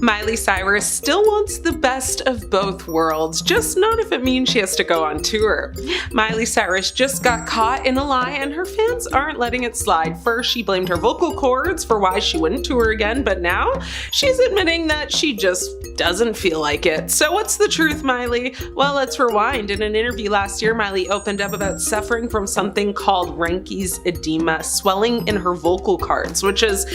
Miley Cyrus still wants the best of both worlds, just not if it means she has to go on tour. Miley Cyrus just got caught in a lie and her fans aren't letting it slide. First, she blamed her vocal cords for why she wouldn't tour again, but now she's admitting that she just doesn't feel like it. So what's the truth, Miley? Well, let's rewind. In an interview last year, Miley opened up about suffering from something called Ranke's edema, swelling in her vocal cords, which is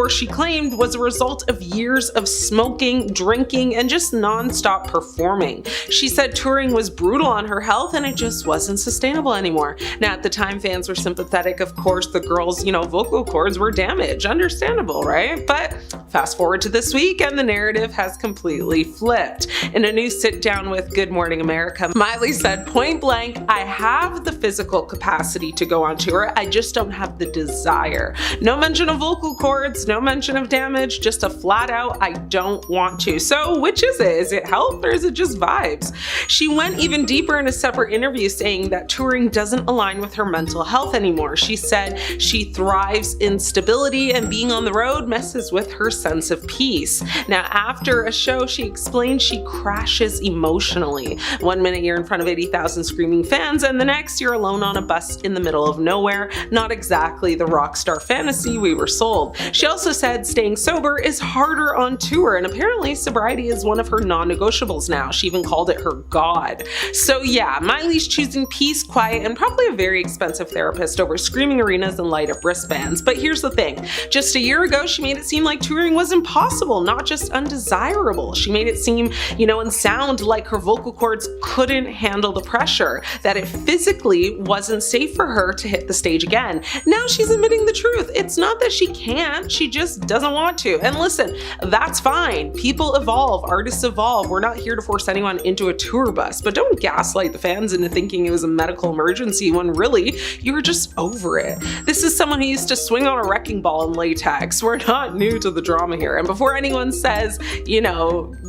she claimed was a result of years of smoking, drinking, and just non-stop performing. She said touring was brutal on her health and it just wasn't sustainable anymore. Now, at the time, fans were sympathetic. Of course, the girl's, vocal cords were damaged. Understandable, right? But fast forward to this week and the narrative has completely flipped. In a new sit-down with Good Morning America, Miley said point blank, "I have the physical capacity to go on tour. I just don't have the desire." No mention of vocal cords, no mention of damage, just a flat out, "I don't want to." So which is it? Is it health or is it just vibes? She went even deeper in a separate interview saying that touring doesn't align with her mental health anymore. She said she thrives in stability and being on the road messes with her sense of peace. Now, after a show, she explained she crashes emotionally. 1 minute you're in front of 80,000 screaming fans and the next you're alone on a bus in the middle of nowhere. Not exactly the rock star fantasy we were sold. She also said staying sober is harder on tour and apparently sobriety is one of her non-negotiables now. She even called it her god. So yeah, Miley's choosing peace, quiet, and probably a very expensive therapist over screaming arenas and light up wristbands. But here's the thing, just a year ago she made it seem like touring was impossible, not just undesirable. She made it seem, and sound like her vocal cords couldn't handle the pressure, that it physically wasn't safe for her to hit the stage again. Now she's admitting the truth. It's not that she can't, she just doesn't want to. And listen, that's fine. People evolve, artists evolve. We're not here to force anyone into a tour bus, but don't gaslight the fans into thinking it was a medical emergency when really you were just over it. This is someone who used to swing on a wrecking ball in latex. We're not new to the drama here. And before anyone says,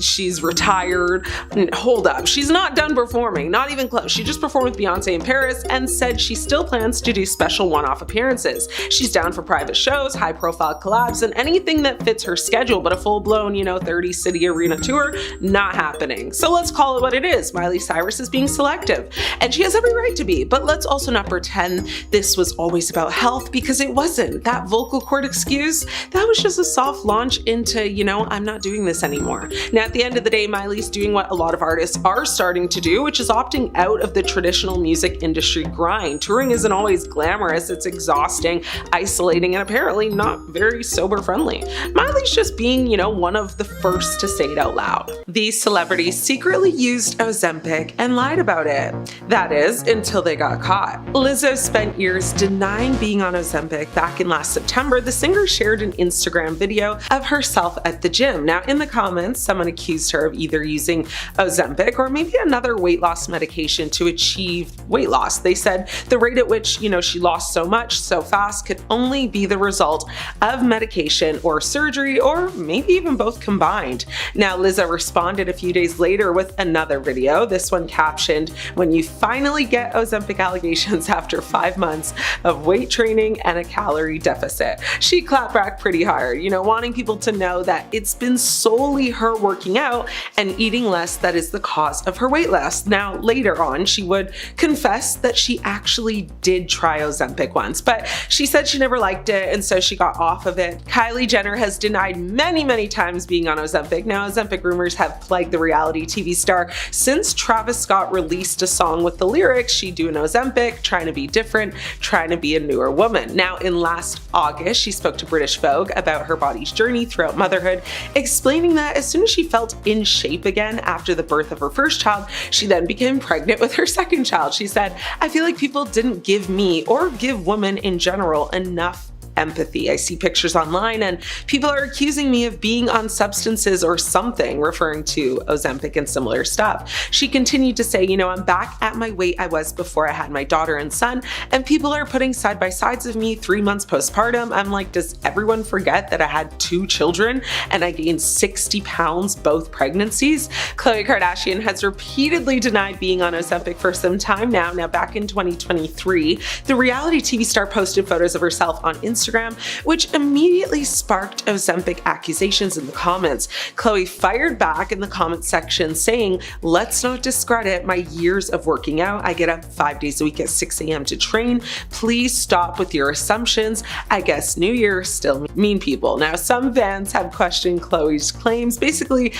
she's retired, hold up. She's not done performing, not even close. She just performed with Beyonce in Paris and said she still plans to do special one-off appearances. She's down for private shows, high-profile collabs, and anything that fits her schedule, but a full-blown, 30-city arena tour, not happening. So let's call it what it is. Miley Cyrus is being selective, and she has every right to be, but let's also not pretend this was always about health, because it wasn't. That vocal cord excuse, that was just a soft launch into, I'm not doing this anymore. Now, at the end of the day, Miley's doing what a lot of artists are starting to do, which is opting out of the traditional music industry grind. Touring isn't always glamorous, it's exhausting, isolating, and apparently not very sober friendly. Miley's just being, one of the first to say it out loud. These celebrities secretly used Ozempic and lied about it. That is, until they got caught. Lizzo spent years denying being on Ozempic. Back in last September, the singer shared an Instagram video of herself at the gym. Now, in the comments, someone accused her of either using Ozempic or maybe another weight loss medication to achieve weight loss. They said the rate at which, she lost so much so fast could only be the result of medication or surgery, or maybe even both combined. Now, Lizzo responded a few days later with another video, this one captioned, "When you finally get Ozempic allegations after 5 months of weight training and a calorie deficit." She clapped back pretty hard, wanting people to know that it's been solely her working out and eating less that is the cause of her weight loss. Now, later on, she would confess that she actually did try Ozempic once, but she said she never liked it, and so she got off of it. Kylie Jenner has denied many times being on Ozempic. Now, Ozempic rumors have plagued the reality TV star since Travis Scott released a song with the lyrics, "She doing Ozempic, trying to be different, trying to be a newer woman." Now, in last August, she spoke to British Vogue about her body's journey throughout motherhood, explaining that as soon as she felt in shape again after the birth of her first child, she then became pregnant with her second child. She said, "I feel like people didn't give me, or give women in general, enough empathy. I see pictures online and people are accusing me of being on substances or something," referring to Ozempic and similar stuff. She continued to say, "I'm back at my weight I was before I had my daughter and son, and people are putting side by sides of me 3 months postpartum. I'm like, does everyone forget that I had 2 children and I gained 60 pounds both pregnancies?" Khloe Kardashian has repeatedly denied being on Ozempic for some time now. Now, back in 2023, the reality TV star posted photos of herself on Instagram Instagram, which immediately sparked Ozempic accusations in the comments. Khloe fired back in the comment section saying, "Let's not discredit my years of working out. I get up 5 days a week at 6 a.m. to train. Please stop with your assumptions. I guess New Year still mean people." Now, some fans have questioned Khloe's claims, basically,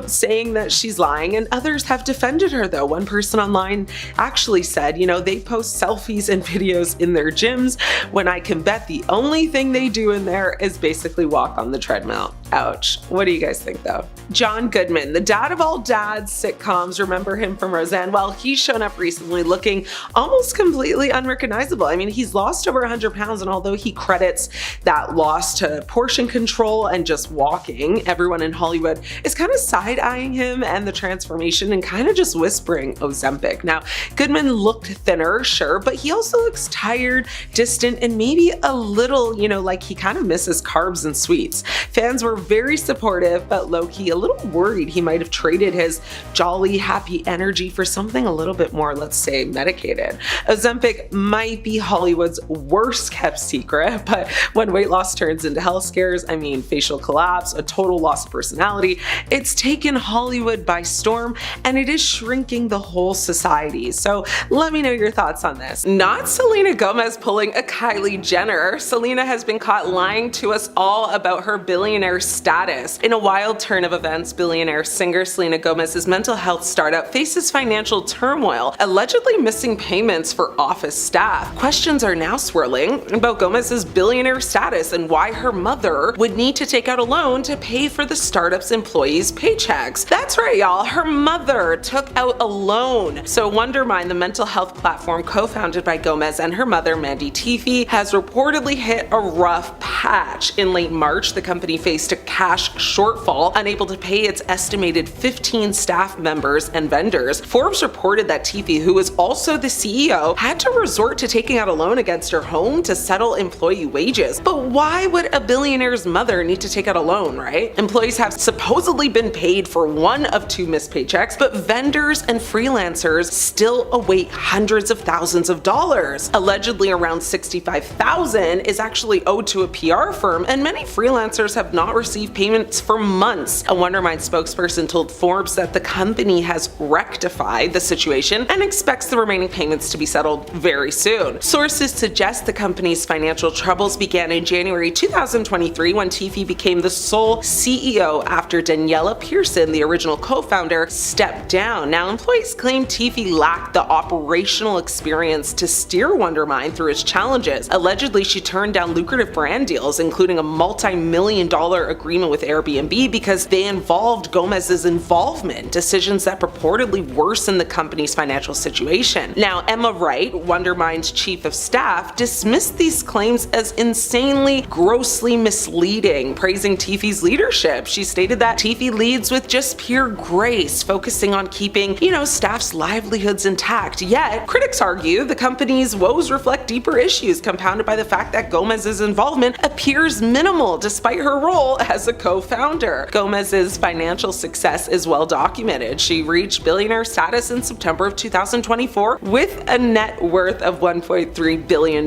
saying that she's lying, and others have defended her though. One person online actually said, they post selfies and videos in their gyms when I can bet the only thing they do in there is basically walk on the treadmill. Ouch. What do you guys think though? John Goodman, the dad of all dads sitcoms, remember him from Roseanne? Well, he's shown up recently looking almost completely unrecognizable. I mean, he's lost over 100 pounds, and although he credits that loss to portion control and just walking, everyone in Hollywood is kind of side-eyeing him and the transformation and kind of just whispering Ozempic. Now, Goodman looked thinner, sure, but he also looks tired, distant, and maybe a little, like he kind of misses carbs and sweets. Fans were very supportive, but low-key a little worried he might have traded his jolly, happy energy for something a little bit more, let's say, medicated. Ozempic might be Hollywood's worst kept secret, but when weight loss turns into health scares, I mean facial collapse, a total loss of personality, it's taken Hollywood by storm, and it is shrinking the whole society. So let me know your thoughts on this. Not Selena Gomez pulling a Kylie Jenner. Selena has been caught lying to us all about her billionaire status. In a wild turn of events, billionaire singer Selena Gomez's mental health startup faces financial turmoil, allegedly missing payments for office staff. Questions are now swirling about Gomez's billionaire status and why her mother would need to take out a loan to pay for the startup's employees' paychecks. That's right, y'all. Her mother took out a loan. So Wondermind, the mental health platform co-founded by Gomez and her mother, Mandy Teefey, has reportedly hit a rough patch. In late March, the company faced a cash shortfall, unable to pay its estimated 15 staff members and vendors. Forbes reported that Teefey, who is also the CEO, had to resort to taking out a loan against her home to settle employee wages. But why would a billionaire's mother need to take out a loan, right? Employees have supposedly been paid for one of two missed paychecks, but vendors and freelancers still await hundreds of thousands of dollars. Allegedly, around $65,000 is actually owed to a PR firm, and many freelancers have not received payments for months. A Wondermind spokesperson told Forbes that the company has rectified the situation and expects the remaining payments to be settled very soon. Sources suggest the company's financial troubles began in January 2023 when Teefey became the sole CEO after Daniela Pearson, the original co-founder, stepped down. Now, employees claim Teefey lacked the operational experience to steer Wondermind through its challenges. Allegedly, she turned down lucrative brand deals, including a multi-million-dollar agreement with Airbnb because they involved Gomez's involvement, decisions that purportedly worsened the company's financial situation. Now, Emma Wright, Wondermind's chief of staff, dismissed these claims as insanely, grossly misleading, praising Teefey's leadership. She stated that Teefey leads with just pure grace, focusing on keeping, staff's livelihoods intact. Yet, critics argue the company's woes reflect deeper issues, compounded by the fact that Gomez's involvement appears minimal despite her role as a co-founder. Gomez's financial success is well documented. She reached billionaire status in September of 2024 with a net worth of $1.3 billion.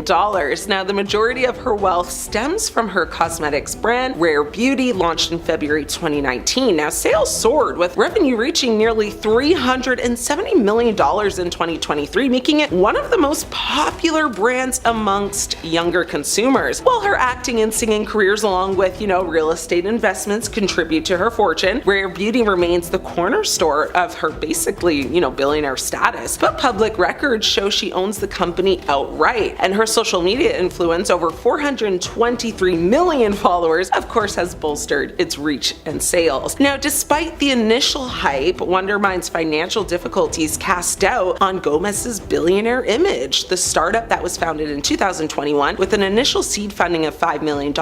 Now, the majority of her wealth stems from her cosmetics brand, Rare Beauty, launched in February 2019. Now, sales soared, with revenue reaching nearly $370 million in 2023, making it one of the most popular brands amongst younger consumers. While her acting and singing careers, along with, real estate investments, contribute to her fortune, Rare Beauty remains the cornerstone of her basically, billionaire status. But public records show she owns the company outright, and her social media influence, over 423 million followers, of course, has bolstered its reach and sales. Now, despite the initial hype, Wondermind's financial difficulties cast doubt on Gomez's billionaire image. The startup that was founded in 2021 with an initial seed funding of $5 million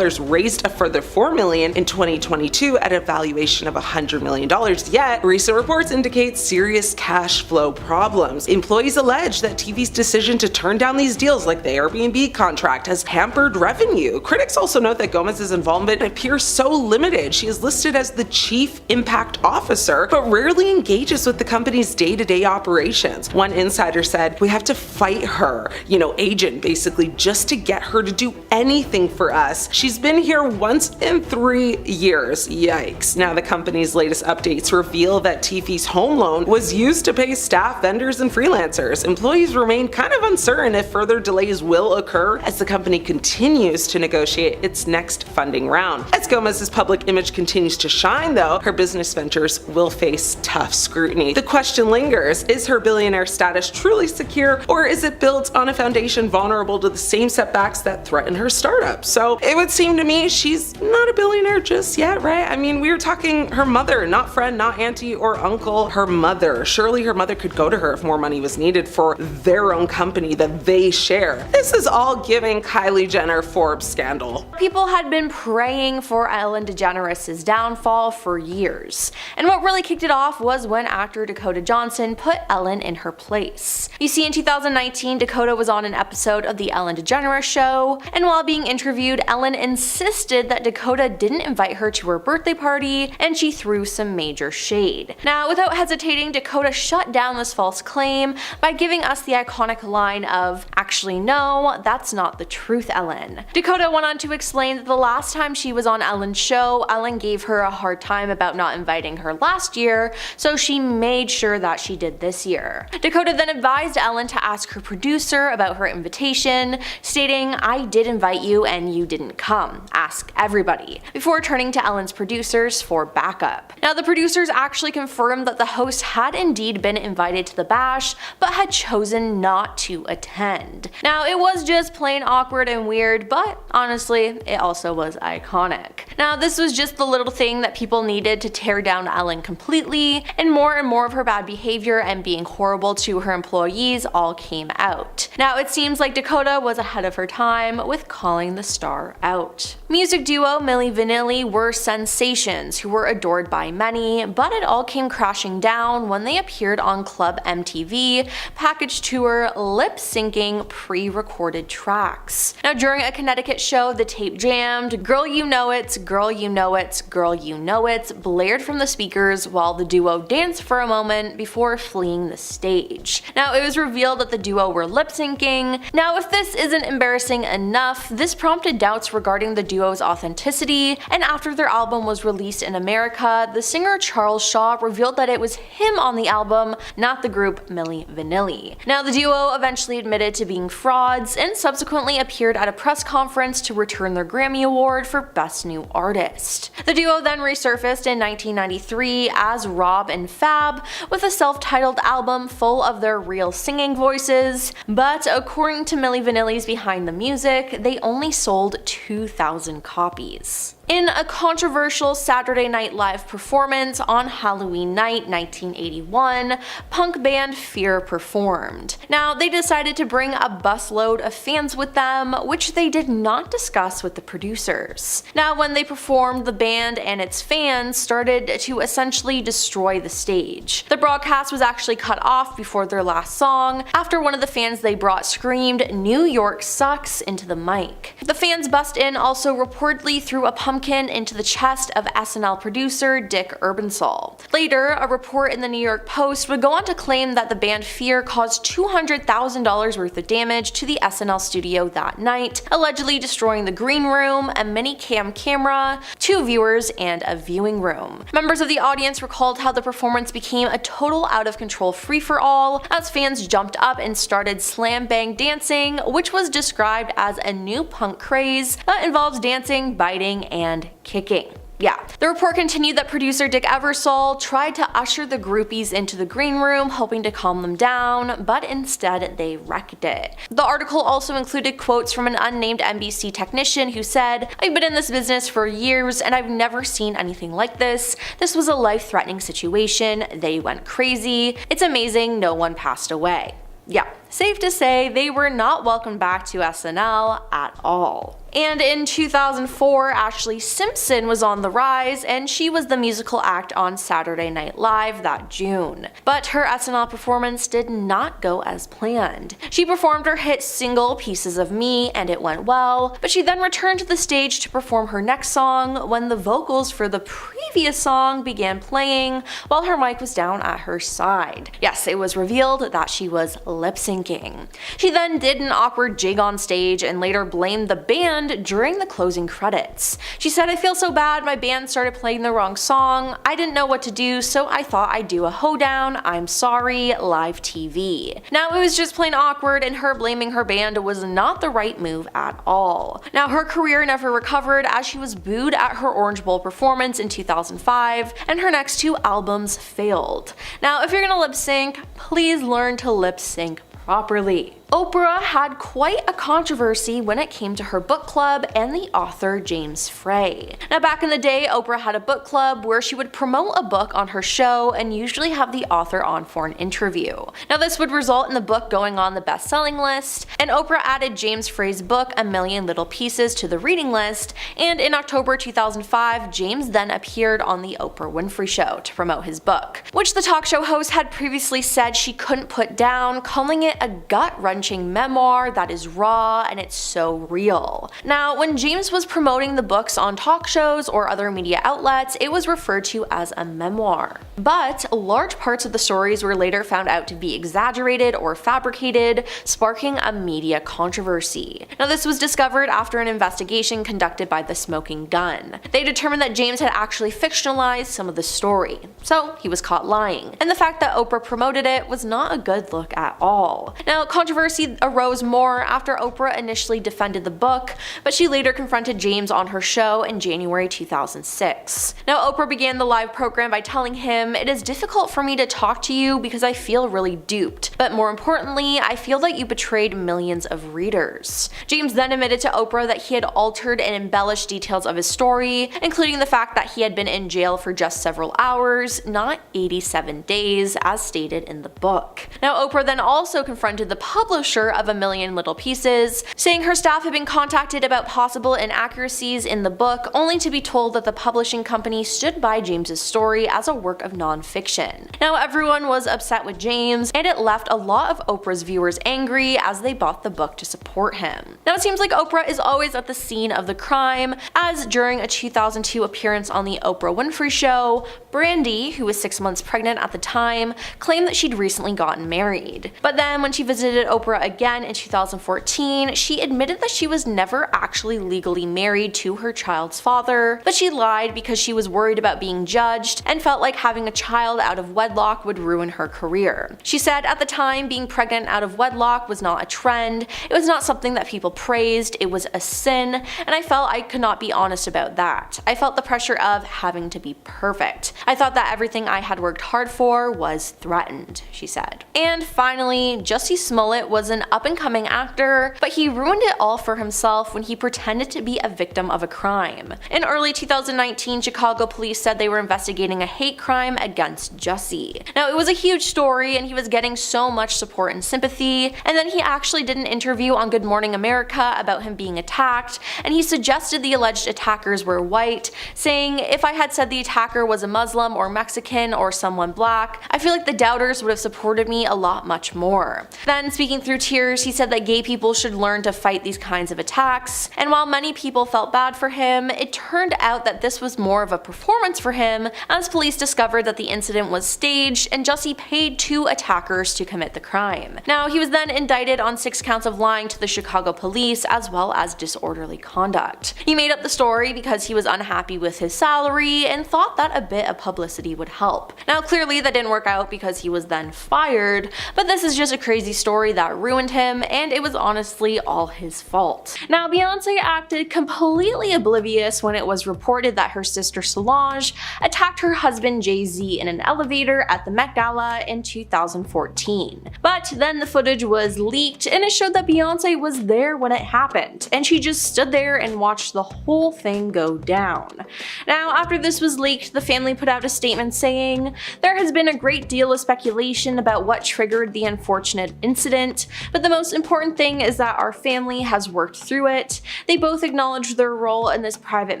raised a further $4 million million in 2022 at a valuation of $100 million. Yet, recent reports indicate serious cash flow problems. Employees allege that TV's decision to turn down these deals, like the Airbnb contract, has hampered revenue. Critics also note that Gomez's involvement appears so limited. She is listed as the Chief Impact Officer, but rarely engages with the company's day-to-day operations. One insider said, "We have to fight her, agent basically, just to get her to do anything for us. She's been here once in 3 years." Yikes. Now the company's latest updates reveal that TV's home loan was used to pay staff, vendors, and freelancers. Employees remain kind of uncertain if further delays will occur as the company continues to negotiate its next funding round. As Gomez's public image continues to shine, though, her business ventures will face tough scrutiny. The question lingers, is her billionaire status truly secure, or is it built on a foundation vulnerable to the same setbacks that threaten her startup? So it would seem to me she's not a billionaire just yet, right? I mean, we were talking her mother, not friend, not auntie or uncle, her mother. Surely her mother could go to her if more money was needed for their own company that they share. This is all giving Kylie Jenner Forbes scandal. People had been praying for Ellen DeGeneres' downfall for years, and what really kicked it off was when actor Dakota Johnson put Ellen in her place. You see, in 2019, Dakota was on an episode of The Ellen DeGeneres Show, and while being interviewed, Ellen insisted that Dakota didn't invite her to her birthday party, and she threw some major shade. Now, without hesitating, Dakota shut down this false claim by giving us the iconic line of, "Actually, no, that's not the truth, Ellen." Dakota went on to explain that the last time she was on Ellen's show, Ellen gave her a hard time about not inviting her last year, so she made sure that she did this year. Dakota then advised Ellen to ask her producer about her invitation, stating, "I did invite you and you didn't come. Ask everybody," before turning to Ellen's producers for backup. Now, the producers actually confirmed that the host had indeed been invited to the bash, but had chosen not to attend. Now, it was just plain awkward and weird, but honestly, it also was iconic. Now, this was just the little thing that people needed to tear down Ellen completely, and more of her bad behavior and being horrible to her employees all came out. Now, it seems like Dakota was ahead of her time with calling the star out. Music duo Milli Vanilli were sensations who were adored by many, but it all came crashing down when they appeared on Club MTV package tour lip-syncing pre-recorded tracks. Now, during a Connecticut show, the tape jammed, "Girl You Know It, Girl You Know It, Girl You Know It" blared from the speakers while the duo danced for a moment before fleeing the stage. Now, it was revealed that the duo were lip-syncing. Now, if this isn't embarrassing enough, this prompted doubts regarding the duo's authenticity, and after their album was released in America, the singer Charles Shaw revealed that it was him on the album, not the group Milli Vanilli. Now, the duo eventually admitted to being frauds and subsequently appeared at a press conference to return their Grammy Award for Best New Artist. The duo then resurfaced in 1993 as Rob and Fab with a self-titled album full of their real singing voices, but according to Milli Vanilli's Behind the Music, they only sold 2,000 copies. In a controversial Saturday Night Live performance on Halloween night 1981, punk band Fear performed. Now, they decided to bring a busload of fans with them, which they did not discuss with the producers. Now, when they performed, the band and its fans started to essentially destroy the stage. The broadcast was actually cut off before their last song, after one of the fans they brought screamed, "New York sucks," into the mic. The fans bust in also reportedly threw a pumpkin into the chest of SNL producer Dick Urbansall. Later, a report in the New York Post would go on to claim that the band Fear caused $200,000 worth of damage to the SNL studio that night, allegedly destroying the green room, a mini-cam camera, 2 viewers, and a viewing room. Members of the audience recalled how the performance became a total out-of-control free-for-all as fans jumped up and started slam-bang dancing, which was described as a new punk craze that involves dancing, biting, and kicking. Yeah. The report continued that producer Dick Eversole tried to usher the groupies into the green room, hoping to calm them down, but instead they wrecked it. The article also included quotes from an unnamed NBC technician who said, "I've been in this business for years and I've never seen anything like this. This was a life-threatening situation. They went crazy. It's amazing no one passed away." Yeah, safe to say they were not welcomed back to SNL at all. And in 2004, Ashlee Simpson was on the rise, and she was the musical act on Saturday Night Live that June. But her SNL performance did not go as planned. She performed her hit single Pieces of Me, and it went well, but she then returned to the stage to perform her next song when the vocals for the previous song began playing while her mic was down at her side. Yes, it was revealed that she was lip-syncing. She then did an awkward jig on stage and later blamed the band during the closing credits. She said, "I feel so bad, my band started playing the wrong song. I didn't know what to do, so I thought I'd do a hoedown. I'm sorry, live TV." Now, it was just plain awkward, and her blaming her band was not the right move at all. Now, her career never recovered as she was booed at her Orange Bowl performance in 2005, and her next two albums failed. Now, if you're gonna lip sync, please learn to lip sync properly. Oprah had quite a controversy when it came to her book club and the author James Frey. Now, back in the day, Oprah had a book club where she would promote a book on her show and usually have the author on for an interview. Now, this would result in the book going on the best-selling list, and Oprah added James Frey's book A Million Little Pieces to the reading list, and in October 2005, James then appeared on the Oprah Winfrey Show to promote his book, which the talk show host had previously said she couldn't put down, calling it a gut-wrenching memoir that is raw and it's so real. Now, when James was promoting the books on talk shows or other media outlets, it was referred to as a memoir. But large parts of the stories were later found out to be exaggerated or fabricated, sparking a media controversy. Now, this was discovered after an investigation conducted by the Smoking Gun. They determined that James had actually fictionalized some of the story, so he was caught lying. And the fact that Oprah promoted it was not a good look at all. Now, controversy arose more after Oprah initially defended the book, but she later confronted James on her show in January 2006. Now, Oprah began the live program by telling him, "It is difficult for me to talk to you because I feel really duped, but more importantly, I feel that you betrayed millions of readers." James then admitted to Oprah that he had altered and embellished details of his story, including the fact that he had been in jail for just several hours, not 87 days, as stated in the book. Now, Oprah then also confronted the publisher of A Million Little Pieces, saying her staff had been contacted about possible inaccuracies in the book, only to be told that the publishing company stood by James's story as a work of non-fiction. Now, everyone was upset with James, and it left a lot of Oprah's viewers angry as they bought the book to support him. Now, it seems like Oprah is always at the scene of the crime, as during a 2002 appearance on the Oprah Winfrey Show, Brandy, who was 6 months pregnant at the time, claimed that she'd recently gotten married. But then when she visited Oprah again in 2014, she admitted that she was never actually legally married to her child's father, but she lied because she was worried about being judged and felt like having a child out of wedlock would ruin her career. She said at the time, being pregnant out of wedlock was not a trend, it was not something that people praised, it was a sin, and I felt I could not be honest about that. I felt the pressure of having to be perfect. I thought that everything I had worked hard for was threatened, she said. And finally, Jussie Smollett was an up-and-coming actor, but he ruined it all for himself when he pretended to be a victim of a crime. In early 2019, Chicago police said they were investigating a hate crime against Jussie. Now, it was a huge story and he was getting so much support and sympathy, and then he actually did an interview on Good Morning America about him being attacked, and he suggested the alleged attackers were white, saying, "If I had said the attacker was a Muslim or Mexican or someone black, I feel like the doubters would have supported me a lot much more." Then, speaking through tears, he said that gay people should learn to fight these kinds of attacks, and while many people felt bad for him, it turned out that this was more of a performance for him, as police discovered that the incident was staged and Jussie paid 2 attackers to commit the crime. Now, he was then indicted on 6 counts of lying to the Chicago police as well as disorderly conduct. He made up the story because he was unhappy with his salary and thought that a bit of publicity would help. Now, clearly that didn't work out because he was then fired, but this is just a crazy story that ruined him, and it was honestly all his fault. Now, Beyonce acted completely oblivious when it was reported that her sister Solange attacked her husband Jay-Z in an elevator at the Met Gala in 2014. But then the footage was leaked and it showed that Beyonce was there when it happened, and she just stood there and watched the whole thing go down. Now, after this was leaked, the family put out a statement saying, "There has been a great deal of speculation about what triggered the unfortunate incident. moment, but the most important thing is that our family has worked through it. They both acknowledge their role in this private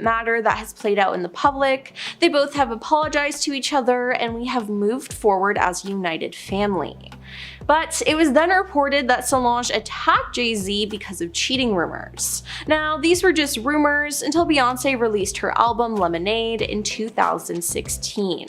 matter that has played out in the public. They both have apologized to each other, and we have moved forward as a united family. But it was then reported that Solange attacked Jay-Z because of cheating rumors. Now, these were just rumors until Beyonce released her album Lemonade in 2016.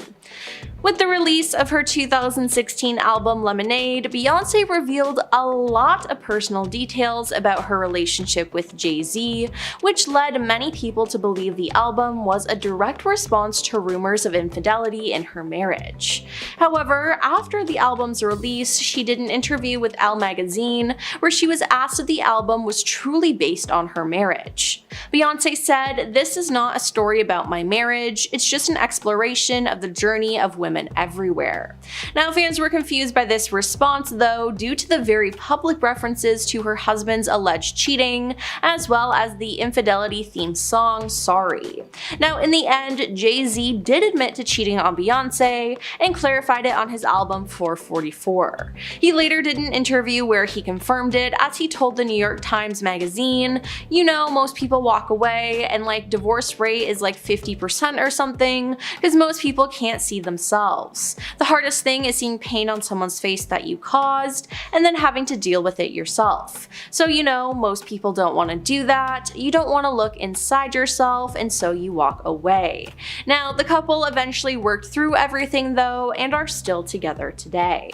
With the release of her 2016 album Lemonade, Beyonce revealed a lot of personal details about her relationship with Jay-Z, which led many people to believe the album was a direct response to rumors of infidelity in her marriage. However, after the album's release, she did an interview with Elle magazine where she was asked if the album was truly based on her marriage. Beyonce said, "This is not a story about my marriage, it's just an exploration of the journey of women everywhere." Now, fans were confused by this response though, due to the very public references to her husband's alleged cheating, as well as the infidelity-themed song Sorry. Now, in the end, Jay-Z did admit to cheating on Beyonce and clarified it on his album 444. He later did an interview where he confirmed it, as he told the New York Times magazine, "You know, most people walk away and like divorce rate is like 50% or something, because most people can't see themselves. The hardest thing is seeing pain on someone's face that you caused and then having to deal with it yourself. So you know, most people don't want to do that. You don't want to look inside yourself, and so you walk away." Now, the couple eventually worked through everything though and are still together today.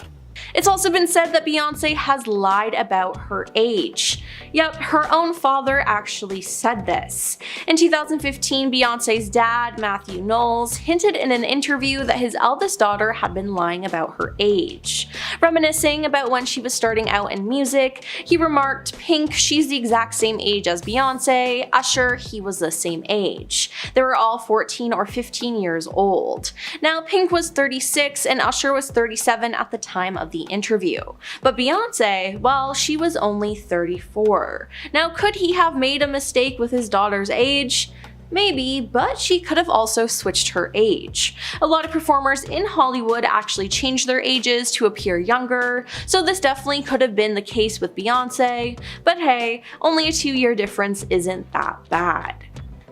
It's also been said that Beyonce has lied about her age. Yep, her own father actually said this. In 2015, Beyonce's dad, Matthew Knowles, hinted in an interview that his eldest daughter had been lying about her age. Reminiscing about when she was starting out in music, he remarked, "Pink, she's the exact same age as Beyonce. Usher, he was the same age. They were all 14 or 15 years old." Now, Pink was 36 and Usher was 37 at the time of the interview. But Beyonce, well, she was only 34. Now, could he have made a mistake with his daughter's age? Maybe, but she could have also switched her age. A lot of performers in Hollywood actually changed their ages to appear younger, so this definitely could have been the case with Beyonce, but hey, only a 2-year difference isn't that bad.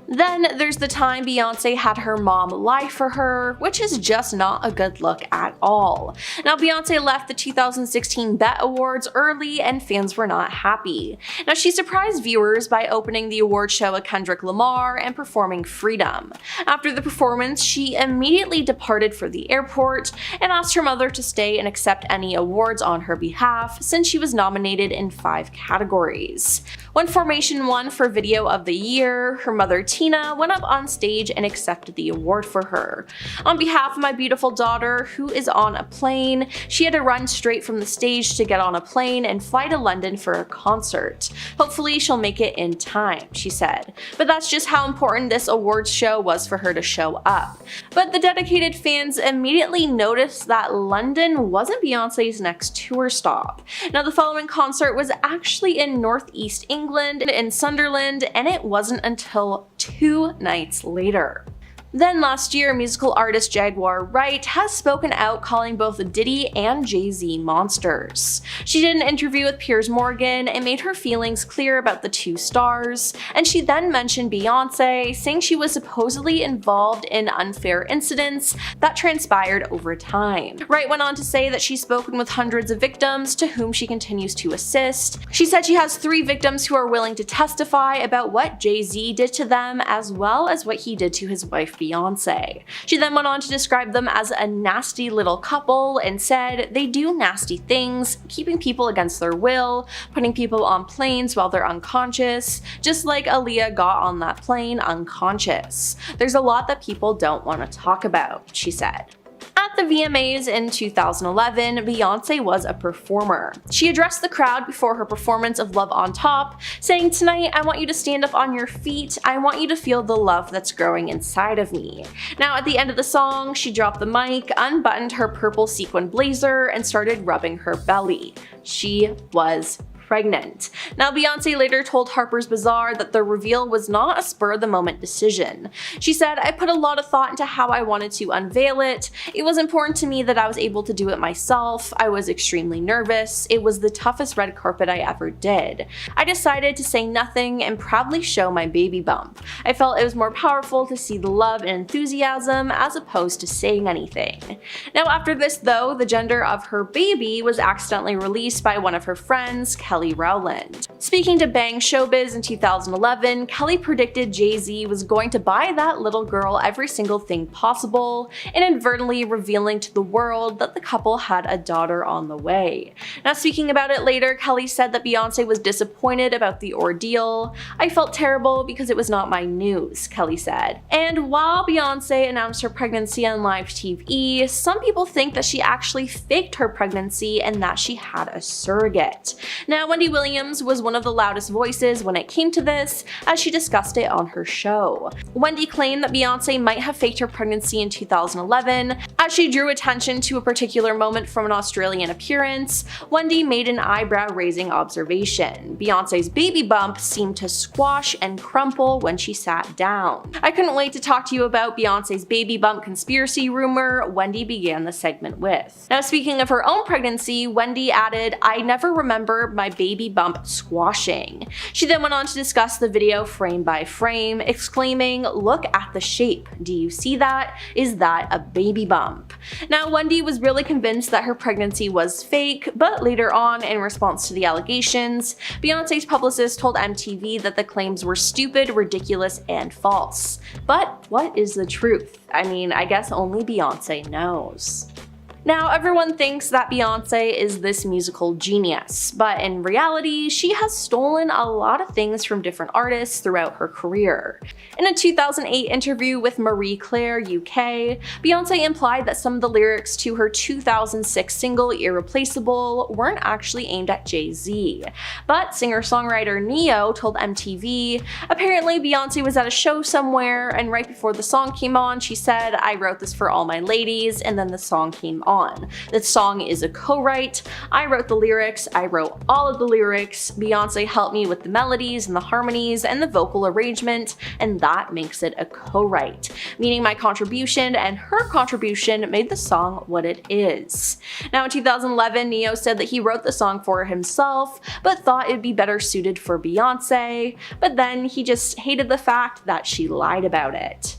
Then there's the time Beyonce had her mom lie for her, which is just not a good look at all. Now, Beyonce left the 2016 BET Awards early and fans were not happy. Now, she surprised viewers by opening the award show with Kendrick Lamar and performing Freedom. After the performance, she immediately departed for the airport and asked her mother to stay and accept any awards on her behalf, since she was nominated in 5 categories. When Formation won for Video of the Year, her mother Tina went up on stage and accepted the award for her. "On behalf of my beautiful daughter, who is on a plane, she had to run straight from the stage to get on a plane and fly to London for a concert. Hopefully she'll make it in time," she said. But that's just how important this awards show was for her to show up. But the dedicated fans immediately noticed that London wasn't Beyonce's next tour stop. Now, the following concert was actually in Northeast England in Sunderland, and it wasn't until 2 nights later. Then last year, musical artist Jaguar Wright has spoken out calling both Diddy and Jay-Z monsters. She did an interview with Piers Morgan and made her feelings clear about the 2 stars, and she then mentioned Beyonce, saying she was supposedly involved in unfair incidents that transpired over time. Wright went on to say that she's spoken with hundreds of victims to whom she continues to assist. She said she has 3 victims who are willing to testify about what Jay-Z did to them, as well as what he did to his wife Beyonce. She then went on to describe them as a nasty little couple and said they do nasty things, keeping people against their will, putting people on planes while they're unconscious, just like Aaliyah got on that plane unconscious. There's a lot that people don't want to talk about, she said. At the VMAs in 2011, Beyonce was a performer. She addressed the crowd before her performance of Love on Top, saying, "Tonight, I want you to stand up on your feet. I want you to feel the love that's growing inside of me." Now, at the end of the song, she dropped the mic, unbuttoned her purple sequin blazer, and started rubbing her belly. She was pregnant. Now, Beyonce later told Harper's Bazaar that the reveal was not a spur-of-the-moment decision. She said, "I put a lot of thought into how I wanted to unveil it. It was important to me that I was able to do it myself. I was extremely nervous. It was the toughest red carpet I ever did. I decided to say nothing and proudly show my baby bump. I felt it was more powerful to see the love and enthusiasm as opposed to saying anything." Now, after this though, the gender of her baby was accidentally released by one of her friends, Kelly Rowland. Speaking to Bang Showbiz in 2011, Kelly predicted Jay-Z was going to buy that little girl every single thing possible, inadvertently revealing to the world that the couple had a daughter on the way. Now, speaking about it later, Kelly said that Beyonce was disappointed about the ordeal. "I felt terrible because it was not my news," Kelly said. And while Beyonce announced her pregnancy on live TV, some people think that she actually faked her pregnancy and that she had a surrogate. Now, Wendy Williams was one of the loudest voices when it came to this, as she discussed it on her show. Wendy claimed that Beyonce might have faked her pregnancy in 2011, as she drew attention to a particular moment from an Australian appearance. Wendy made an eyebrow-raising observation. Beyonce's baby bump seemed to squash and crumple when she sat down. "I couldn't wait to talk to you about Beyonce's baby bump conspiracy rumor," Wendy began the segment with. Now, speaking of her own pregnancy, Wendy added, "I never remember my baby bump squashing." She then went on to discuss the video frame by frame, exclaiming, "Look at the shape. Do you see that? Is that a baby bump?" Now, Wendy was really convinced that her pregnancy was fake, but later on, in response to the allegations, Beyonce's publicist told MTV that the claims were stupid, ridiculous, and false. But what is the truth? I mean, I guess only Beyonce knows. Now, everyone thinks that Beyonce is this musical genius, but in reality, she has stolen a lot of things from different artists throughout her career. In a 2008 interview with Marie Claire UK, Beyonce implied that some of the lyrics to her 2006 single Irreplaceable weren't actually aimed at Jay-Z. But singer-songwriter Ne-Yo told MTV, apparently Beyonce was at a show somewhere, and right before the song came on, she said, "I wrote this for all my ladies," and then the song came on. This song is a co-write. I wrote the lyrics, I wrote all of the lyrics, Beyonce helped me with the melodies and the harmonies and the vocal arrangement, and that makes it a co-write, meaning my contribution and her contribution made the song what it is. Now, in 2011, Ne-Yo said that he wrote the song for himself, but thought it'd be better suited for Beyonce, but then he just hated the fact that she lied about it.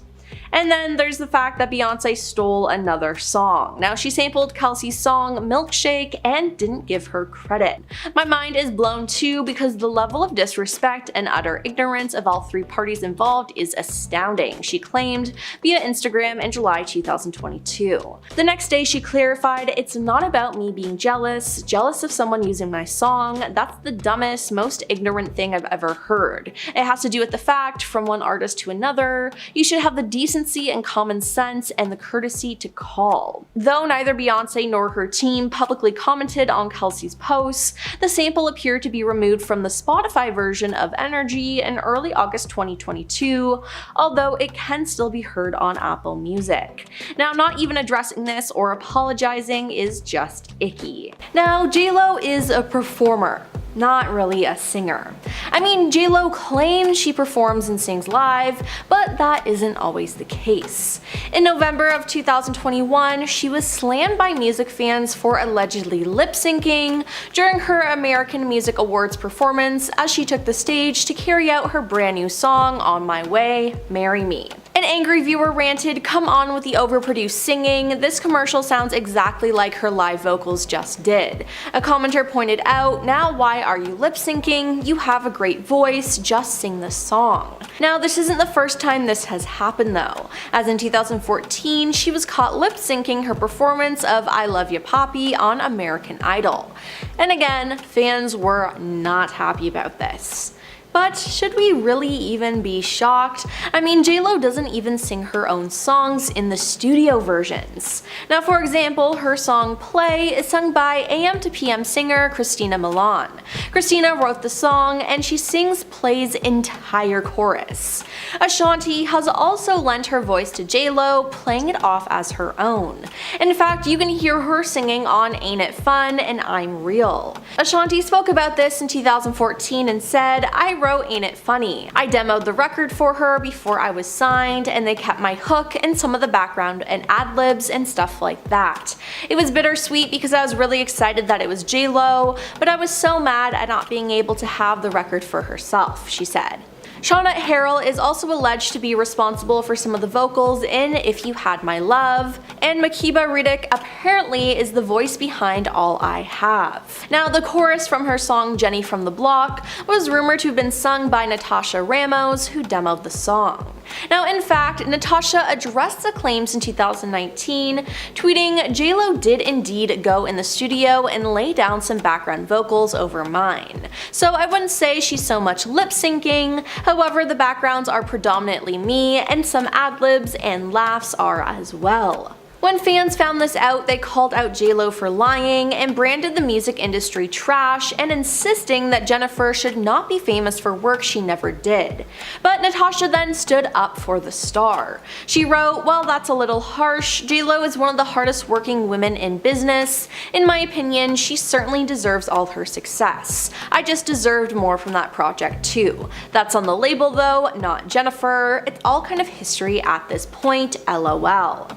And then there's the fact that Beyonce stole another song. Now, she sampled Kelsey's song Milkshake and didn't give her credit. My mind is blown too, because the level of disrespect and utter ignorance of all three parties involved is astounding, she claimed via Instagram in July 2022. The next day she clarified, "It's not about me being jealous of someone using my song. That's the dumbest, most ignorant thing I've ever heard. It has to do with the fact, from one artist to another, you should have the decency and common sense and the courtesy to call." Though neither Beyonce nor her team publicly commented on Kelsey's posts, the sample appeared to be removed from the Spotify version of Energy in early August 2022, although it can still be heard on Apple Music. Now, not even addressing this or apologizing is just icky. Now, J-Lo is a performer, not really a singer. I mean, J-Lo claims she performs and sings live, but that isn't always the case. In November of 2021, she was slammed by music fans for allegedly lip-syncing during her American Music Awards performance as she took the stage to carry out her brand new song, On My Way, Marry Me. An angry viewer ranted, "Come on with the overproduced singing, this commercial sounds exactly like her live vocals just did." A commenter pointed out, "Now why are you lip syncing? You have a great voice, just sing the song." Now, this isn't the first time this has happened though, as in 2014 she was caught lip syncing her performance of I Love Ya Poppy on American Idol. And again, fans were not happy about this. But should we really even be shocked? I mean, JLo doesn't even sing her own songs in the studio versions. Now, for example, her song Play is sung by AM to PM singer Christina Milian. Christina wrote the song and she sings Play's entire chorus. Ashanti has also lent her voice to JLo, playing it off as her own. In fact, you can hear her singing on Ain't It Fun and I'm Real. Ashanti spoke about this in 2014 and said, "I wrote Ain't It Funny. I demoed the record for her before I was signed and they kept my hook and some of the background and ad-libs and stuff like that. It was bittersweet because I was really excited that it was JLo, but I was so mad at not being able to have the record for herself," she said. Shauna Harrell is also alleged to be responsible for some of the vocals in If You Had My Love, and Makeba Riddick apparently is the voice behind All I Have. Now, the chorus from her song Jenny from the Block was rumored to have been sung by Natasha Ramos, who demoed the song. Now, in fact, Natasha addressed the claims in 2019, tweeting, "JLo did indeed go in the studio and lay down some background vocals over mine. So I wouldn't say she's so much lip syncing, however the backgrounds are predominantly me and some ad-libs and laughs are as well." When fans found this out, they called out JLo for lying and branded the music industry trash and insisting that Jennifer should not be famous for work she never did. But Natasha then stood up for the star. She wrote, "Well, that's a little harsh. JLo is one of the hardest working women in business. In my opinion, she certainly deserves all her success. I just deserved more from that project too. That's on the label though, not Jennifer. It's all kind of history at this point, LOL."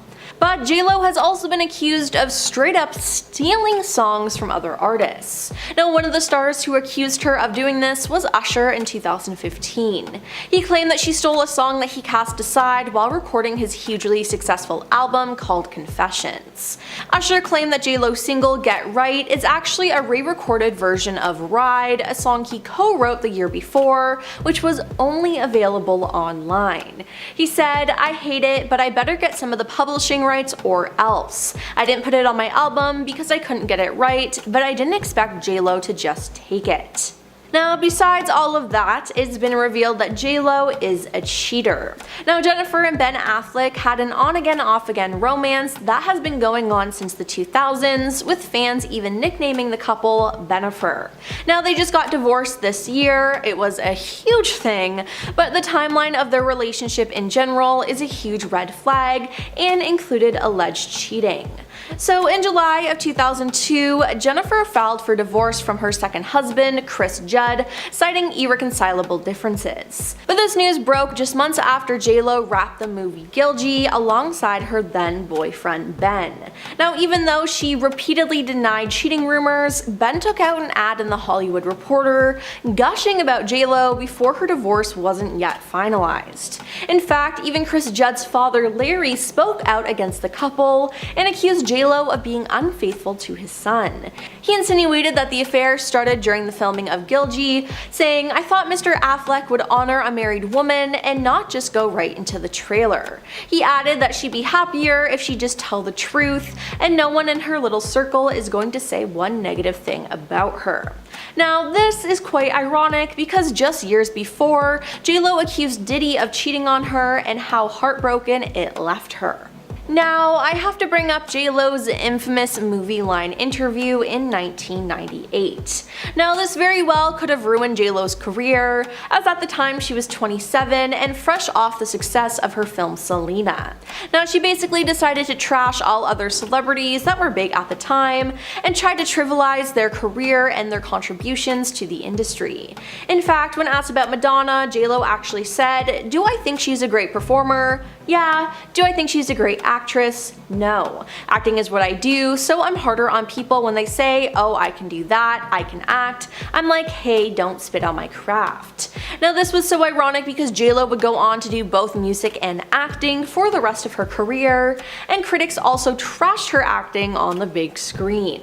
But JLo has also been accused of straight up stealing songs from other artists. Now, one of the stars who accused her of doing this was Usher in 2015. He claimed that she stole a song that he cast aside while recording his hugely successful album called Confessions. Usher claimed that JLo's single Get Right is actually a re-recorded version of Ride, a song he co-wrote the year before, which was only available online. He said, "I hate it, but I better get some of the publishing rights or else. I didn't put it on my album because I couldn't get it right, but I didn't expect JLo to just take it." Now, besides all of that, it's been revealed that JLo is a cheater. Now, Jennifer and Ben Affleck had an on-again, off-again romance that has been going on since the 2000s, with fans even nicknaming the couple Benifer. Now, they just got divorced this year. It was a huge thing, but the timeline of their relationship in general is a huge red flag and included alleged cheating. So in July of 2002, Jennifer filed for divorce from her second husband, Chris Judd, citing irreconcilable differences. But this news broke just months after JLo wrapped the movie Gilgy alongside her then boyfriend Ben. Now, even though she repeatedly denied cheating rumors, Ben took out an ad in the Hollywood Reporter gushing about JLo before her divorce wasn't yet finalized. In fact, even Chris Judd's father Larry spoke out against the couple and accused JLo of being unfaithful to his son. He insinuated that the affair started during the filming of Gilgy, saying, "I thought Mr. Affleck would honor a married woman and not just go right into the trailer." He added that she'd be happier if she just tell the truth, and no one in her little circle is going to say one negative thing about her. Now, this is quite ironic because just years before, JLo accused Diddy of cheating on her and how heartbroken it left her. Now, I have to bring up JLo's infamous movie line interview in 1998. Now, this very well could have ruined JLo's career, as at the time she was 27 and fresh off the success of her film Selena. Now, she basically decided to trash all other celebrities that were big at the time and tried to trivialize their career and their contributions to the industry. In fact, when asked about Madonna, JLo actually said, "Do I think she's a great performer? Yeah. Do I think she's a great actress? No. Acting is what I do, so I'm harder on people when they say, oh, I can do that, I can act. I'm like, hey, don't spit on my craft." Now, this was so ironic because JLo would go on to do both music and acting for the rest of her career, and critics also trashed her acting on the big screen.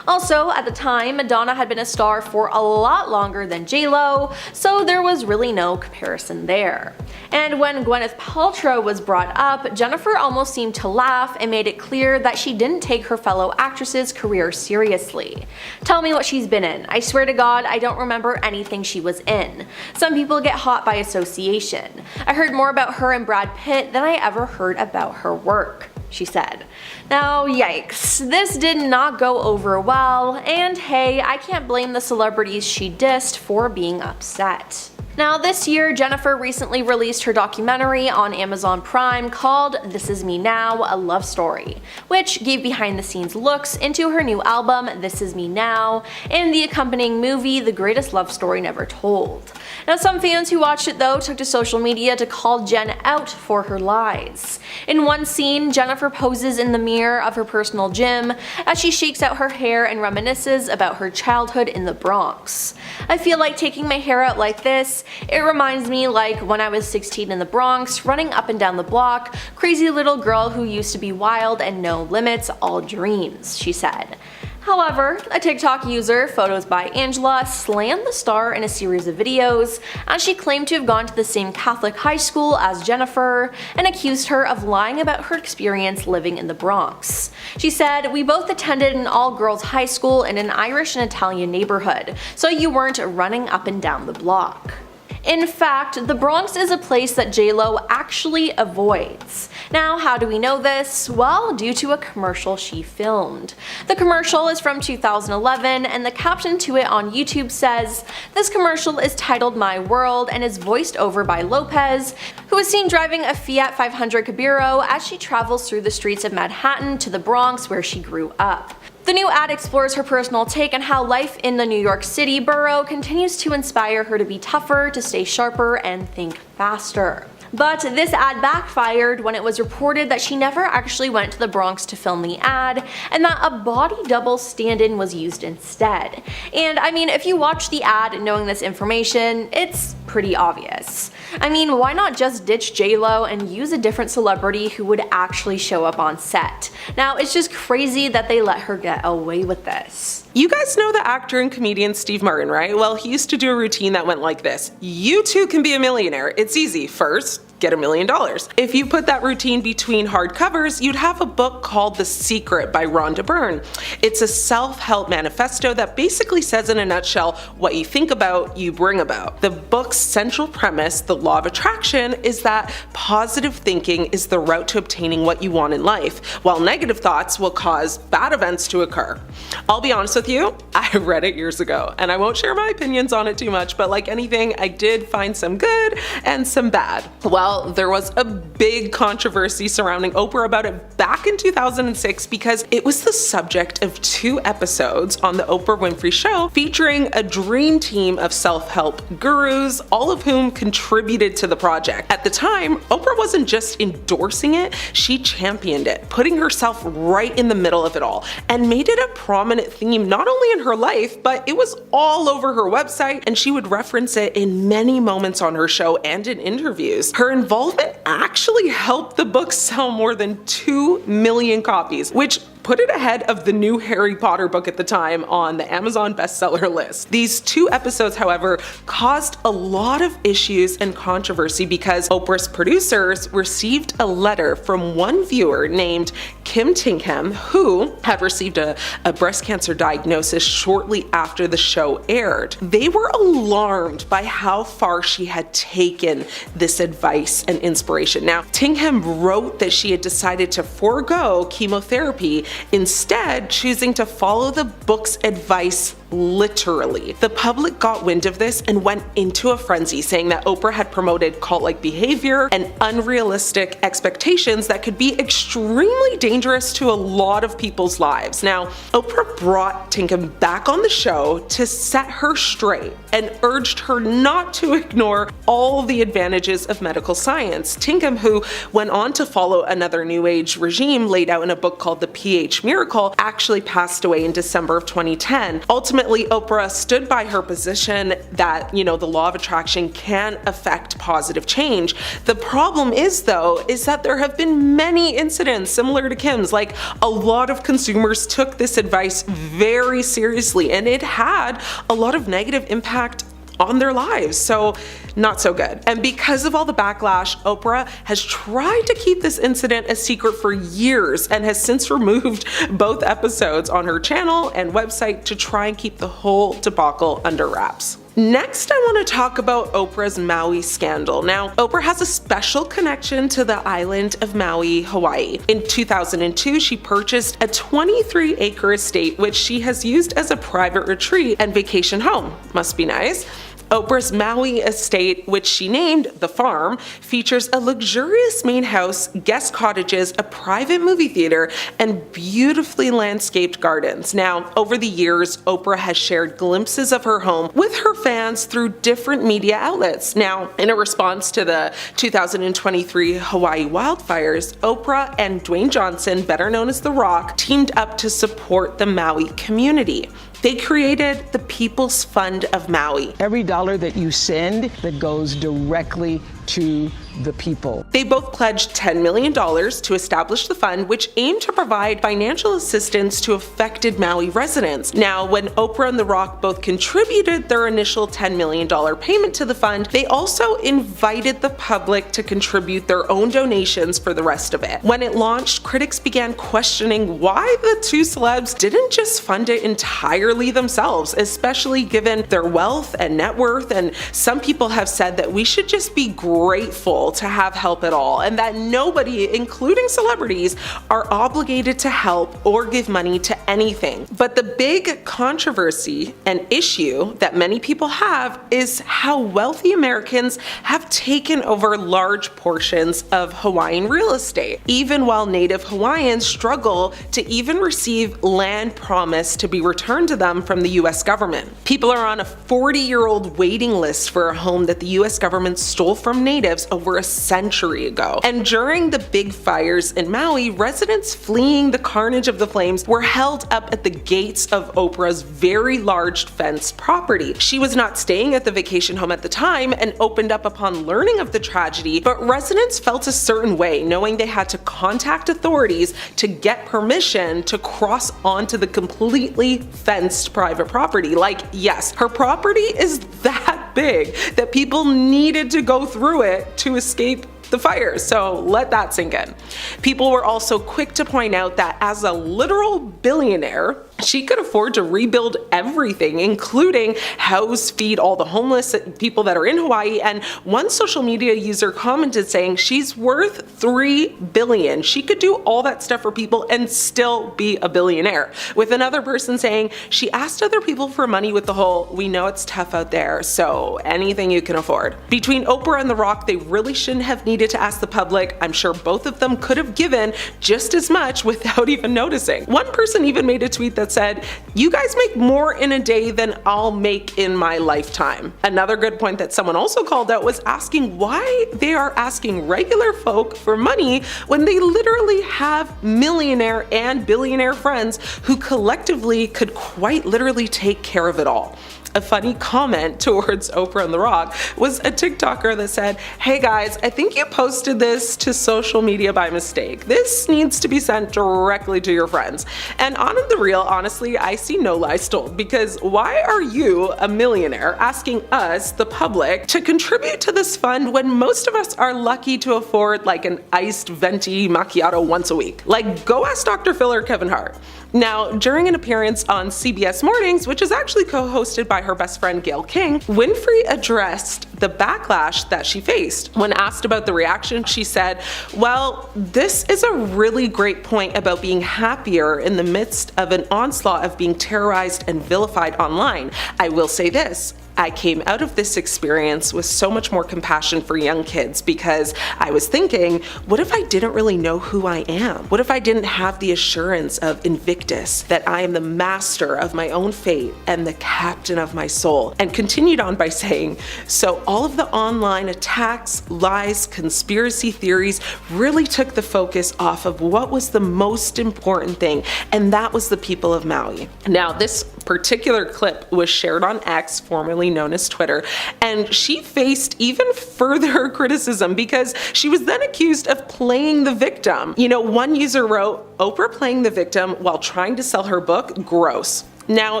Also, at the time, Madonna had been a star for a lot longer than JLo, so there was really no comparison there. And when Gwyneth Paltrow was brought up, Jennifer almost seemed to laugh and made it clear that she didn't take her fellow actress's career seriously. "Tell me what she's been in. I swear to God, I don't remember anything she was in. Some people get hot by association. I heard more about her and Brad Pitt than I ever heard about her work," she said. Now, yikes, this did not go over well, and hey, I can't blame the celebrities she dissed for being upset. Now this year, Jennifer recently released her documentary on Amazon Prime called This Is Me Now, A Love Story, which gave behind the scenes looks into her new album This Is Me Now and the accompanying movie The Greatest Love Story Never Told. Now some fans who watched it though took to social media to call Jen out for her lies. In one scene, Jennifer poses in the mirror of her personal gym as she shakes out her hair and reminisces about her childhood in the Bronx. "I feel like taking my hair out like this. It reminds me like when I was 16 in the Bronx, running up and down the block, crazy little girl who used to be wild and no limits, all dreams," she said. However, a TikTok user, Photos by Angela, slammed the star in a series of videos as she claimed to have gone to the same Catholic high school as Jennifer and accused her of lying about her experience living in the Bronx. She said, "We both attended an all-girls high school in an Irish and Italian neighborhood, so you weren't running up and down the block." In fact, the Bronx is a place that J-Lo actually avoids. Now, how do we know this? Well, due to a commercial she filmed. The commercial is from 2011, and the caption to it on YouTube says, "This commercial is titled My World and is voiced over by Lopez, who is seen driving a Fiat 500 Cabrio as she travels through the streets of Manhattan to the Bronx where she grew up." The new ad explores her personal take on how life in the New York City borough continues to inspire her to be tougher, to stay sharper, and think faster. But this ad backfired when it was reported that she never actually went to the Bronx to film the ad, and that a body double stand-in was used instead. And I mean, if you watch the ad knowing this information, it's pretty obvious. I mean, why not just ditch J-Lo and use a different celebrity who would actually show up on set? Now, it's just crazy that they let her get away with this. You guys know the actor and comedian Steve Martin, right? Well, he used to do a routine that went like this. You too can be a millionaire. It's easy. First, get $1 million. If you put that routine between hardcovers, you'd have a book called The Secret by Rhonda Byrne. It's a self-help manifesto that basically says in a nutshell, what you think about, you bring about. The book's central premise, the law of attraction, is that positive thinking is the route to obtaining what you want in life, while negative thoughts will cause bad events to occur. I'll be honest with you, I read it years ago, and I won't share my opinions on it too much, but like anything, I did find some good and some bad. Well, there was a big controversy surrounding Oprah about it back in 2006 because it was the subject of 2 episodes on the Oprah Winfrey Show featuring a dream team of self-help gurus, all of whom contributed to the project. At the time, Oprah wasn't just endorsing it, she championed it, putting herself right in the middle of it all, and made it a prominent theme not only in her life, but it was all over her website, and she would reference it in many moments on her show and in interviews. Her involvement actually helped the book sell more than 2 million copies, which put it ahead of the new Harry Potter book at the time on the Amazon bestseller list. These 2 episodes, however, caused a lot of issues and controversy because Oprah's producers received a letter from one viewer named Kim Tinkham, who had received a breast cancer diagnosis shortly after the show aired. They were alarmed by how far she had taken this advice and inspiration. Now, Tinkham wrote that she had decided to forego chemotherapy, instead choosing to follow the book's advice literally. The public got wind of this and went into a frenzy, saying that Oprah had promoted cult-like behavior and unrealistic expectations that could be extremely dangerous to a lot of people's lives. Now, Oprah brought Tinkham back on the show to set her straight and urged her not to ignore all the advantages of medical science. Tinkham, who went on to follow another New Age regime laid out in a book called The pH Miracle, actually passed away in December of 2010. Ultimately, Oprah stood by her position that, the law of attraction can affect positive change. The problem is, though, is that there have been many incidents similar to Kim's. Like, a lot of consumers took this advice very seriously, and it had a lot of negative impact on their lives. So not so good. And because of all the backlash, Oprah has tried to keep this incident a secret for years and has since removed both episodes on her channel and website to try and keep the whole debacle under wraps. Next, I want to talk about Oprah's Maui scandal. Now, Oprah has a special connection to the island of Maui, Hawaii. In 2002, she purchased a 23-acre estate, which she has used as a private retreat and vacation home. Must be nice. Oprah's Maui estate, which she named The Farm, features a luxurious main house, guest cottages, a private movie theater, and beautifully landscaped gardens. Now, over the years, Oprah has shared glimpses of her home with her fans through different media outlets. Now, in a response to the 2023 Hawaii wildfires, Oprah and Dwayne Johnson, better known as The Rock, teamed up to support the Maui community. They created the People's Fund of Maui. Every dollar that you send that goes directly to the people. They both pledged $10 million to establish the fund, which aimed to provide financial assistance to affected Maui residents. Now, when Oprah and The Rock both contributed their initial $10 million payment to the fund, they also invited the public to contribute their own donations for the rest of it. When it launched, critics began questioning why the two celebs didn't just fund it entirely themselves, especially given their wealth and net worth. And some people have said that we should just be grateful to have help at all, and that nobody, including celebrities, are obligated to help or give money to anything. But the big controversy and issue that many people have is how wealthy Americans have taken over large portions of Hawaiian real estate, even while Native Hawaiians struggle to even receive land promised to be returned to them from the US government. People are on a 40-year-old waiting list for a home that the US government stole from natives over a century ago. And during the big fires in Maui, residents fleeing the carnage of the flames were held up at the gates of Oprah's very large fenced property. She was not staying at the vacation home at the time and opened up upon learning of the tragedy, but residents felt a certain way, knowing they had to contact authorities to get permission to cross onto the completely fenced private property. Like, yes, her property is that big that people needed to go through it to escape the fire, so let that sink in. People were also quick to point out that as a literal billionaire, she could afford to rebuild everything, including house, feed all the homeless people that are in Hawaii. And one social media user commented saying she's worth $3 billion. She could do all that stuff for people and still be a billionaire. With another person saying she asked other people for money with the whole, we know it's tough out there, so anything you can afford. Between Oprah and The Rock, they really shouldn't have needed to ask the public. I'm sure both of them could have given just as much without even noticing. One person even made a tweet that said, you guys make more in a day than I'll make in my lifetime. Another good point that someone also called out was asking why they are asking regular folk for money when they literally have millionaire and billionaire friends who collectively could quite literally take care of it all. A funny comment towards Oprah and The Rock was a TikToker that said, hey guys, I think you posted this to social media by mistake. This needs to be sent directly to your friends. And on the real, honestly, I see no lies told, because why are you, a millionaire, asking us, the public, to contribute to this fund when most of us are lucky to afford like an iced venti macchiato once a week? Like, go ask Dr. Phil or Kevin Hart. Now, during an appearance on CBS Mornings, which is actually co-hosted by her best friend Gayle King, Winfrey addressed the backlash that she faced. When asked about the reaction, she said, well, this is a really great point about being happier in the midst of an onslaught of being terrorized and vilified online. I will say this. I came out of this experience with so much more compassion for young kids, because I was thinking, what if I didn't really know who I am? What if I didn't have the assurance of Invictus, that I am the master of my own fate and the captain of my soul? And continued on by saying, so all of the online attacks, lies, conspiracy theories really took the focus off of what was the most important thing, and that was the people of Maui. Now, this particular clip was shared on X, formerly known as Twitter, and she faced even further criticism because she was then accused of playing the victim. You know, one user wrote, Oprah playing the victim while trying to sell her book? Gross. Now,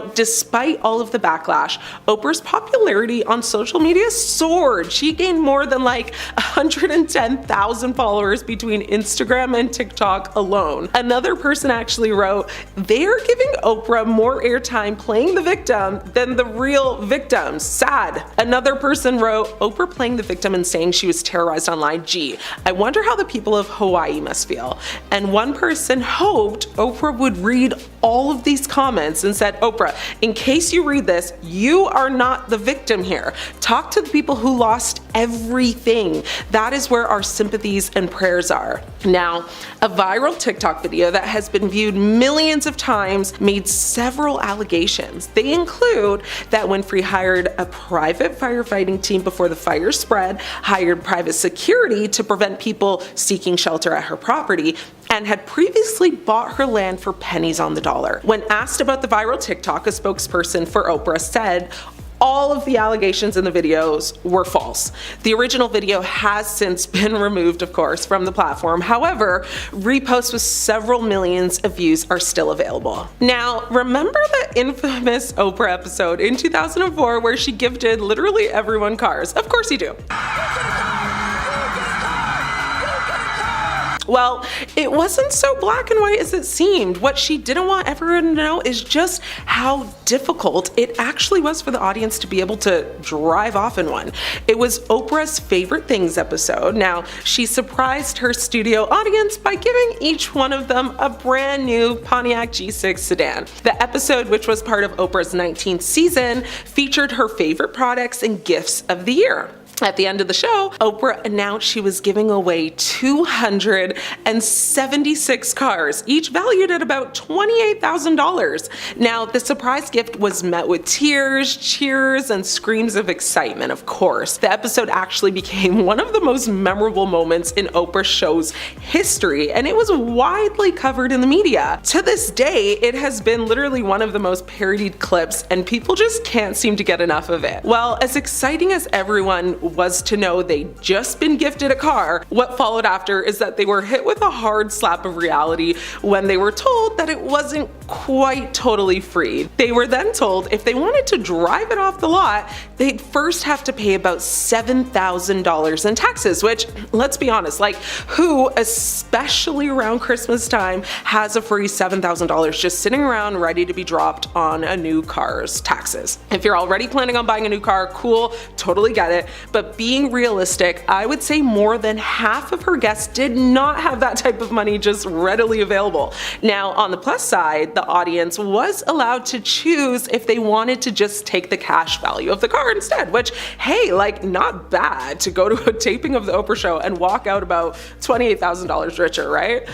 despite all of the backlash, Oprah's popularity on social media soared. She gained more than like 110,000 followers between Instagram and TikTok alone. Another person actually wrote, "They're giving Oprah more airtime playing the victim than the real victims. Sad." Another person wrote, "Oprah playing the victim and saying she was terrorized online. Gee, I wonder how the people of Hawaii must feel." And one person hoped Oprah would read all of these comments and said, "Oprah, in case you read this, you are not the victim here. Talk to the people who lost everything. That is where our sympathies and prayers are." Now, a viral TikTok video that has been viewed millions of times made several allegations. They include that Winfrey hired a private firefighting team before the fire spread, hired private security to prevent people seeking shelter at her property, and had previously bought her land for pennies on the dollar. When asked about the viral TikTok, a spokesperson for Oprah said, all of the allegations in the videos were false. The original video has since been removed, of course, from the platform. However, reposts with several millions of views are still available. Now, remember the infamous Oprah episode in 2004 where she gifted literally everyone cars? Of course you do. Well, it wasn't so black and white as it seemed. What she didn't want everyone to know is just how difficult it actually was for the audience to be able to drive off in one. It was Oprah's Favorite Things episode. Now, she surprised her studio audience by giving each one of them a brand new Pontiac G6 sedan. The episode, which was part of Oprah's 19th season, featured her favorite products and gifts of the year. At the end of the show, Oprah announced she was giving away 276 cars, each valued at about $28,000. Now, the surprise gift was met with tears, cheers, and screams of excitement, of course. The episode actually became one of the most memorable moments in Oprah's show's history, and it was widely covered in the media. To this day, it has been literally one of the most parodied clips, and people just can't seem to get enough of it. Well, as exciting as everyone was to know they'd just been gifted a car, what followed after is that they were hit with a hard slap of reality when they were told that it wasn't quite totally free. They were then told if they wanted to drive it off the lot, they'd first have to pay about $7,000 in taxes, which, let's be honest, like who, especially around Christmas time, has a free $7,000 just sitting around ready to be dropped on a new car's taxes? If you're already planning on buying a new car, cool, totally get it. But being realistic, I would say more than half of her guests did not have that type of money just readily available. Now, on the plus side, the audience was allowed to choose if they wanted to just take the cash value of the car instead, which, hey, like not bad to go to a taping of the Oprah show and walk out about $28,000 richer, right?